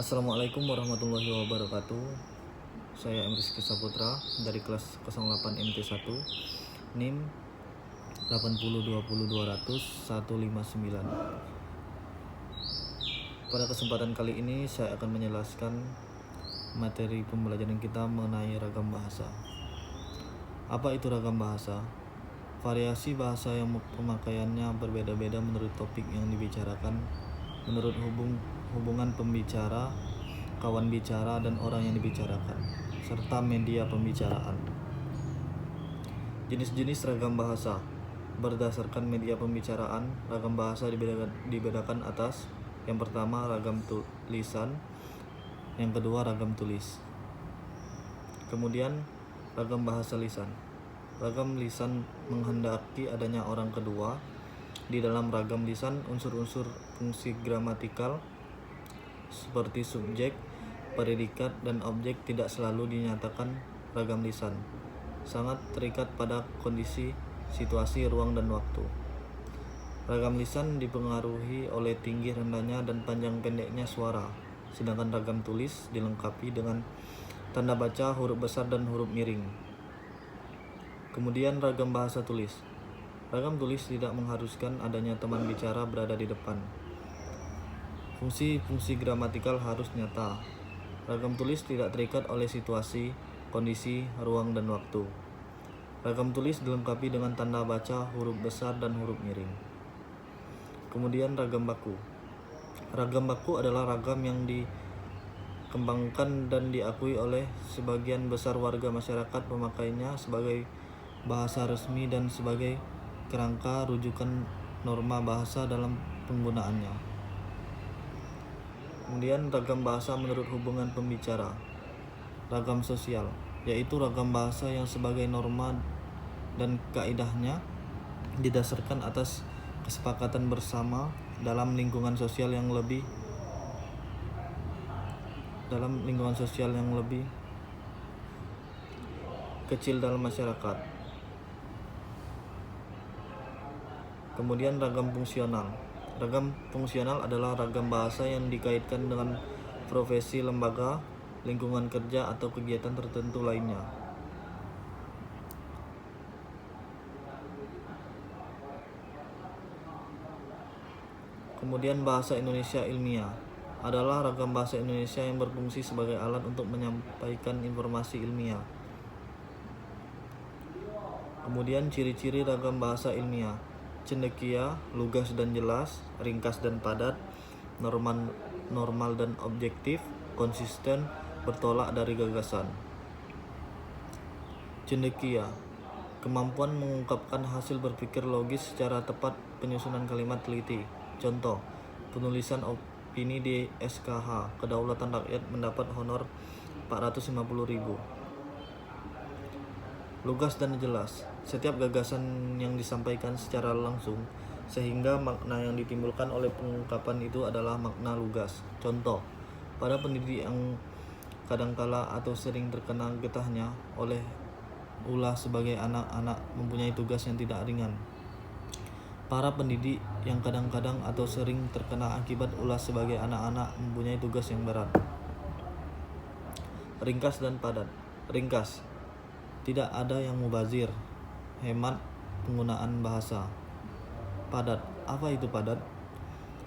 Assalamualaikum warahmatullahi wabarakatuh. Saya M. Rizky Saputra dari kelas 08 MT1 NIM 8020200-159. Pada kesempatan kali ini saya akan menjelaskan materi pembelajaran kita mengenai ragam bahasa. Apa itu ragam bahasa? Variasi bahasa yang pemakaiannya berbeda-beda menurut topik yang dibicarakan, menurut hubungan pembicara, kawan bicara, dan orang yang dibicarakan, serta media pembicaraan. Jenis-jenis ragam bahasa. Berdasarkan media pembicaraan, ragam bahasa dibedakan atas: yang pertama ragam tulisan, yang kedua ragam tulis. Kemudian ragam bahasa lisan. Ragam lisan menghendaki adanya orang kedua. Di dalam ragam lisan, unsur-unsur fungsi gramatikal seperti subjek, predikat, dan objek tidak selalu dinyatakan. Ragam lisan sangat terikat pada kondisi, situasi, ruang, dan waktu. Ragam lisan dipengaruhi oleh tinggi rendahnya dan panjang pendeknya suara, sedangkan ragam tulis dilengkapi dengan tanda baca, huruf besar, dan huruf miring. Kemudian ragam bahasa tulis. Ragam tulis tidak mengharuskan adanya teman bicara berada di depan. Fungsi-fungsi gramatikal harus nyata. Ragam tulis tidak terikat oleh situasi, kondisi, ruang, dan waktu. Ragam tulis dilengkapi dengan tanda baca, huruf besar, dan huruf miring. Kemudian ragam baku. Ragam baku adalah ragam yang dikembangkan dan diakui oleh sebagian besar warga masyarakat pemakainya sebagai bahasa resmi dan sebagai kerangka rujukan norma bahasa dalam penggunaannya. Kemudian ragam bahasa menurut hubungan pembicara. Ragam sosial, yaitu ragam bahasa yang sebagai norma dan kaidahnya didasarkan atas kesepakatan bersama dalam lingkungan sosial yang lebih kecil dalam masyarakat. Kemudian ragam fungsional. Ragam fungsional adalah ragam bahasa yang dikaitkan dengan profesi, lembaga, lingkungan kerja, atau kegiatan tertentu lainnya. Kemudian bahasa Indonesia ilmiah adalah ragam bahasa Indonesia yang berfungsi sebagai alat untuk menyampaikan informasi ilmiah. Kemudian ciri-ciri ragam bahasa ilmiah: cendekia, lugas dan jelas, ringkas dan padat, normal dan objektif, konsisten, bertolak dari gagasan. Cendekia, kemampuan mengungkapkan hasil berpikir logis secara tepat, penyusunan kalimat teliti. Contoh, penulisan opini di SKH, Kedaulatan Rakyat mendapat honor 450.000. Lugas dan jelas, setiap gagasan yang disampaikan secara langsung sehingga makna yang ditimbulkan oleh pengungkapan itu adalah makna lugas. Contoh, pada pendidik yang kadangkala atau sering terkena getahnya oleh ulah sebagai anak-anak mempunyai tugas yang tidak ringan. Para pendidik yang kadang-kadang atau sering terkena akibat ulah sebagai anak-anak mempunyai tugas yang berat. Ringkas dan padat. Ringkas, tidak ada yang mubazir, hemat penggunaan bahasa. Padat, apa itu padat?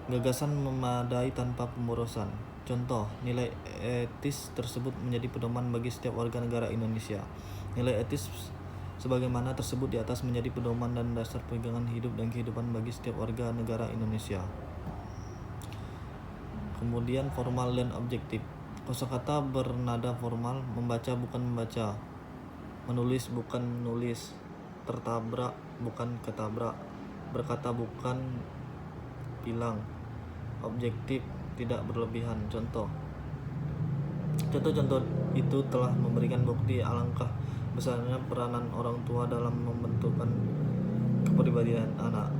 Gagasan memadai tanpa pemborosan. Contoh, nilai etis tersebut menjadi pedoman bagi setiap warga negara Indonesia. Nilai etis sebagaimana tersebut di atas menjadi pedoman dan dasar pegangan hidup dan kehidupan bagi setiap warga negara Indonesia. Kemudian formal dan objektif. Kosakata bernada formal, membaca bukan membaca, menulis bukan menulis, tertabrak bukan ketabrak, berkata bukan bilang, objektif, tidak berlebihan. Contoh-contoh itu telah memberikan bukti alangkah besarnya peranan orang tua dalam membentukkan kepribadian anak.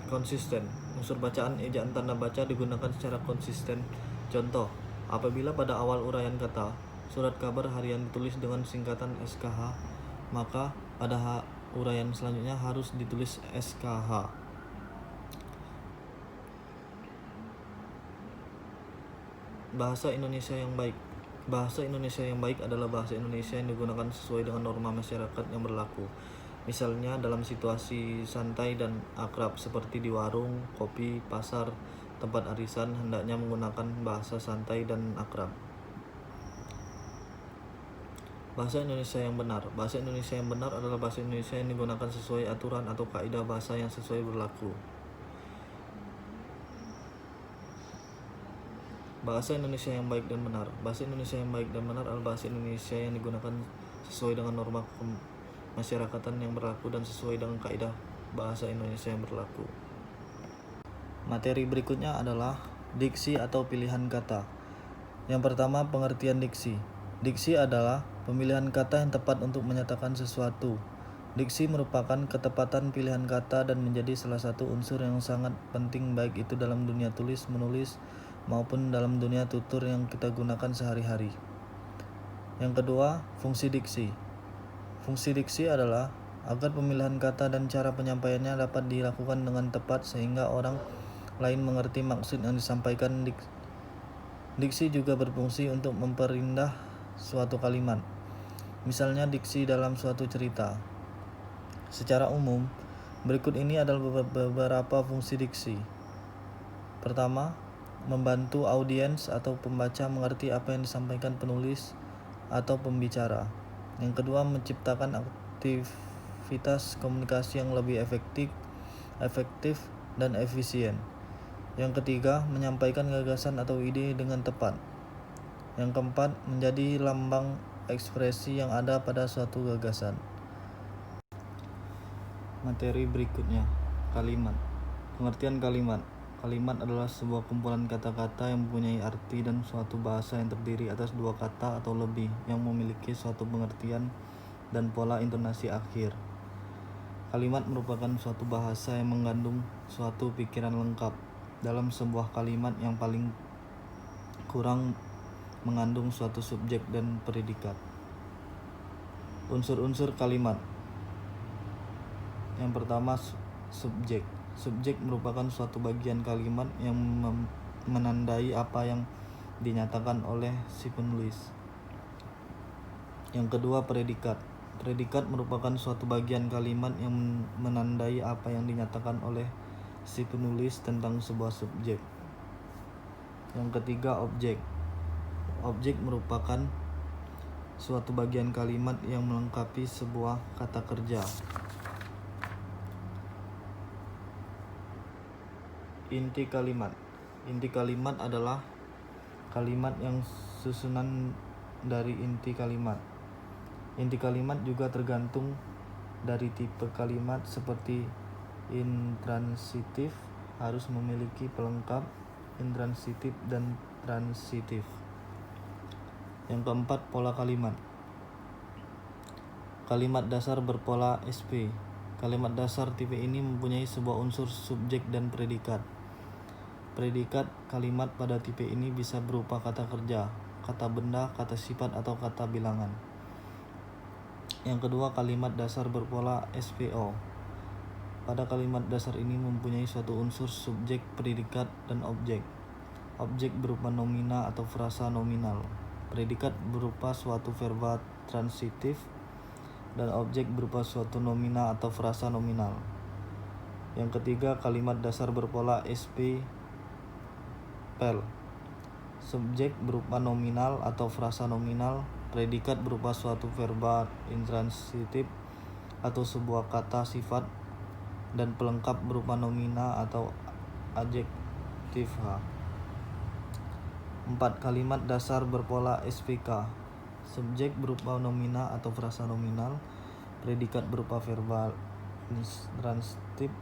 Konsisten, unsur bacaan, ejaan, tanda baca digunakan secara konsisten. Contoh, apabila pada awal uraian kata surat kabar harian ditulis dengan singkatan SKH, maka pada uraian selanjutnya harus ditulis SKH. Bahasa Indonesia yang baik. Bahasa Indonesia yang baik adalah bahasa Indonesia yang digunakan sesuai dengan norma masyarakat yang berlaku. Misalnya dalam situasi santai dan akrab seperti di warung, kopi, pasar, tempat arisan, hendaknya menggunakan bahasa santai dan akrab. Bahasa Indonesia yang benar. Bahasa Indonesia yang benar adalah bahasa Indonesia yang digunakan sesuai aturan atau kaidah bahasa yang sesuai berlaku. Bahasa Indonesia yang baik dan benar. Bahasa Indonesia yang baik dan benar adalah bahasa Indonesia yang digunakan sesuai dengan norma kemasyarakatan yang berlaku dan sesuai dengan kaidah bahasa Indonesia yang berlaku. Materi berikutnya adalah diksi atau pilihan kata. Yang pertama, pengertian diksi. Diksi adalah pemilihan kata yang tepat untuk menyatakan sesuatu. Diksi merupakan ketepatan pilihan kata dan menjadi salah satu unsur yang sangat penting baik itu dalam dunia tulis, menulis, maupun dalam dunia tutur yang kita gunakan sehari-hari. Yang kedua, fungsi diksi. Fungsi diksi adalah agar pemilihan kata dan cara penyampaiannya dapat dilakukan dengan tepat sehingga orang lain mengerti maksud yang disampaikan. Diksi juga berfungsi untuk memperindah suatu kalimat. Misalnya diksi dalam suatu cerita. Secara umum, berikut ini adalah beberapa fungsi diksi. Pertama, membantu audiens atau pembaca mengerti apa yang disampaikan penulis atau pembicara. Yang kedua, menciptakan aktivitas komunikasi yang lebih efektif dan efisien. Yang ketiga, menyampaikan gagasan atau ide dengan tepat. Yang keempat, menjadi lambang ekspresi yang ada pada suatu gagasan. Materi berikutnya, kalimat. Pengertian kalimat. Kalimat adalah sebuah kumpulan kata-kata yang mempunyai arti dan suatu bahasa yang terdiri atas dua kata atau lebih yang memiliki suatu pengertian dan pola intonasi akhir. Kalimat merupakan suatu bahasa yang mengandung suatu pikiran lengkap. Dalam sebuah kalimat yang paling kurang mengandung suatu subjek dan predikat. Unsur-unsur kalimat. Yang pertama, subjek. Subjek merupakan suatu bagian kalimat yang menandai apa yang dinyatakan oleh si penulis. Yang kedua, predikat. Predikat merupakan suatu bagian kalimat yang menandai apa yang dinyatakan oleh si penulis tentang sebuah subjek. Yang ketiga, objek. Objek merupakan suatu bagian kalimat yang melengkapi sebuah kata kerja. Inti kalimat. Inti kalimat adalah kalimat yang susunan dari inti kalimat. Inti kalimat juga tergantung dari tipe kalimat seperti intransitif harus memiliki pelengkap intransitif dan transitif. Yang keempat, pola kalimat. Kalimat dasar berpola SP. Kalimat dasar tipe ini mempunyai sebuah unsur subjek dan predikat. Predikat kalimat pada tipe ini bisa berupa kata kerja, kata benda, kata sifat, atau kata bilangan. Yang kedua, kalimat dasar berpola SPO. Pada kalimat dasar ini mempunyai suatu unsur subjek, predikat, dan objek. Objek berupa nomina atau frasa nominal. Predikat berupa suatu verba transitif, dan objek berupa suatu nomina atau frasa nominal. Yang ketiga, kalimat dasar berpola SP pel. Subjek berupa nominal atau frasa nominal, predikat berupa suatu verba intransitif atau sebuah kata sifat, dan pelengkap berupa nomina atau adjektif H. 4. Kalimat dasar berpola SPK. Subjek berupa nomina atau frasa nominal, predikat berupa verba transitif,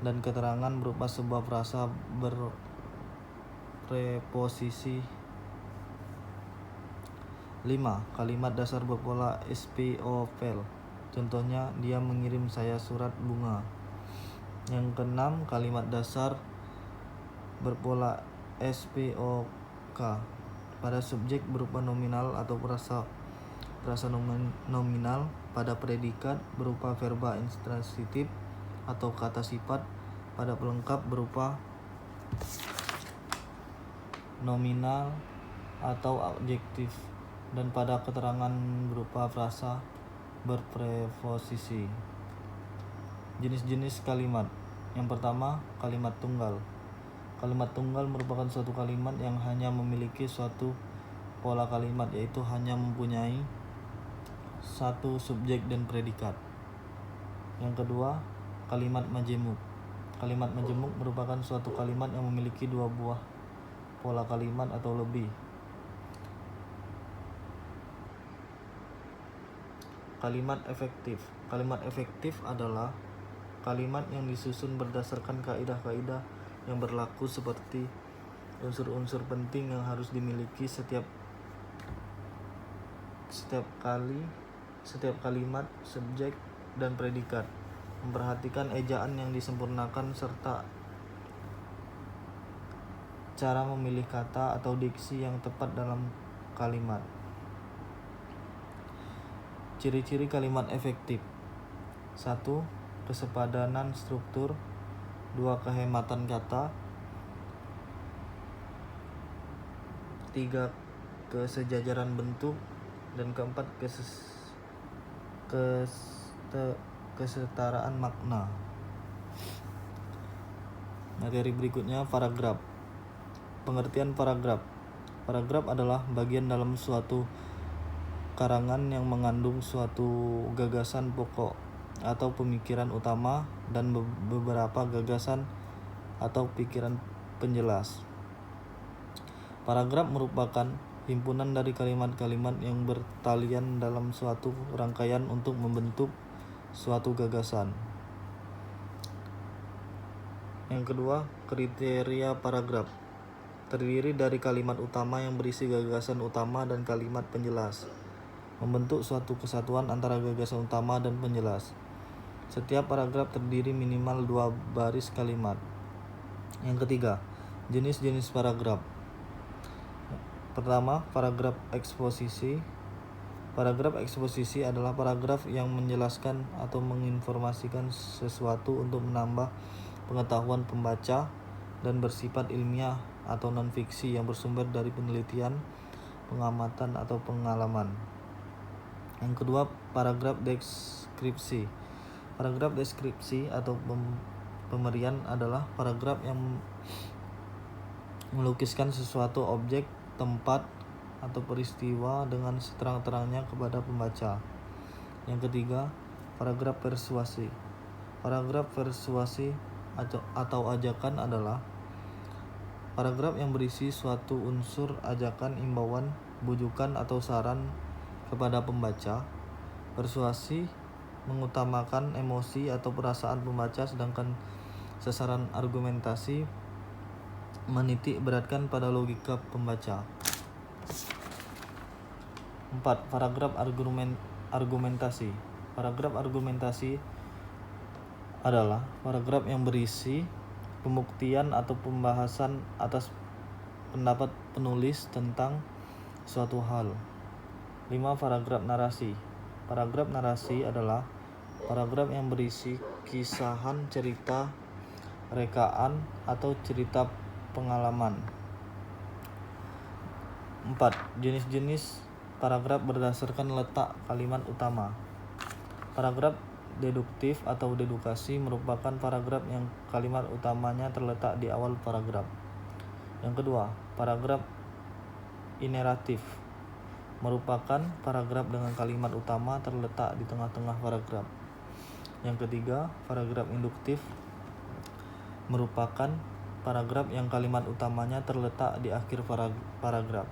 dan keterangan berupa sebuah frasa berpreposisi. 5. Kalimat dasar berpola SPOvel. Contohnya, dia mengirim saya surat bunga. Yang keenam, kalimat dasar berpola SPOK. Pada subjek berupa nominal atau frasa nominal, pada predikat berupa verba intransitif atau kata sifat, pada pelengkap berupa nominal, atau adjektif, dan pada keterangan berupa frasa berpreposisi. Jenis-jenis kalimat. Yang pertama, kalimat tunggal. Kalimat tunggal merupakan suatu kalimat yang hanya memiliki suatu pola kalimat, yaitu hanya mempunyai satu subjek dan predikat. Yang kedua, kalimat majemuk. Kalimat majemuk merupakan suatu kalimat yang memiliki dua buah pola kalimat atau lebih. Kalimat efektif. Kalimat efektif adalah kalimat yang disusun berdasarkan kaidah-kaidah yang berlaku, seperti unsur-unsur penting yang harus dimiliki setiap kalimat, subjek, dan predikat. Memperhatikan ejaan yang disempurnakan serta cara memilih kata atau diksi yang tepat dalam kalimat. Ciri-ciri kalimat efektif. 1. Kesepadanan struktur. 2. Kehematan kata. 3. Kesejajaran bentuk. Dan keempat, kesetaraan makna. Materi berikutnya, paragraf. Pengertian paragraf. Paragraf adalah bagian dalam suatu karangan yang mengandung suatu gagasan pokok atau pemikiran utama dan beberapa gagasan atau pikiran penjelas. Paragraf merupakan himpunan dari kalimat-kalimat yang bertalian dalam suatu rangkaian untuk membentuk suatu gagasan. Yang kedua, kriteria paragraf. Terdiri dari kalimat utama yang berisi gagasan utama dan kalimat penjelas, membentuk suatu kesatuan antara gagasan utama dan penjelas. Setiap paragraf terdiri minimal 2 baris kalimat. Yang ketiga, jenis-jenis paragraf. Pertama, paragraf eksposisi. Paragraf eksposisi adalah paragraf yang menjelaskan atau menginformasikan sesuatu untuk menambah pengetahuan pembaca dan bersifat ilmiah atau non-fiksi yang bersumber dari penelitian, pengamatan, atau pengalaman. Yang kedua, paragraf deskripsi. Paragraf deskripsi atau pemerian adalah paragraf yang melukiskan sesuatu objek, tempat, atau peristiwa dengan seterang-terangnya kepada pembaca. Yang ketiga, paragraf persuasi. Paragraf persuasi atau ajakan adalah paragraf yang berisi suatu unsur ajakan, imbauan, bujukan, atau saran kepada pembaca. Persuasi mengutamakan emosi atau perasaan pembaca, sedangkan sasaran argumentasi menitik beratkan pada logika pembaca. 4. Paragraf argumentasi. Paragraf argumentasi adalah paragraf yang berisi pembuktian atau pembahasan atas pendapat penulis tentang suatu hal. 5. Paragraf narasi. Paragraf narasi adalah paragraf yang berisi kisahan, cerita, rekaan, atau cerita pengalaman. 4. Jenis-jenis paragraf berdasarkan letak kalimat utama. Paragraf deduktif atau dedukasi merupakan paragraf yang kalimat utamanya terletak di awal paragraf. Yang kedua, paragraf ineratif merupakan paragraf dengan kalimat utama terletak di tengah-tengah paragraf. Yang ketiga, paragraf induktif merupakan paragraf yang kalimat utamanya terletak di akhir paragraf.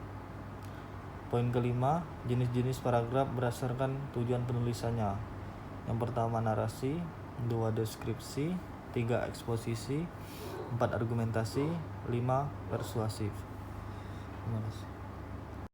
Poin kelima, jenis-jenis paragraf berdasarkan tujuan penulisannya. Yang pertama, narasi. 2. Deskripsi. 3. Eksposisi. 4. Argumentasi. 5. Persuasif. Terima kasih.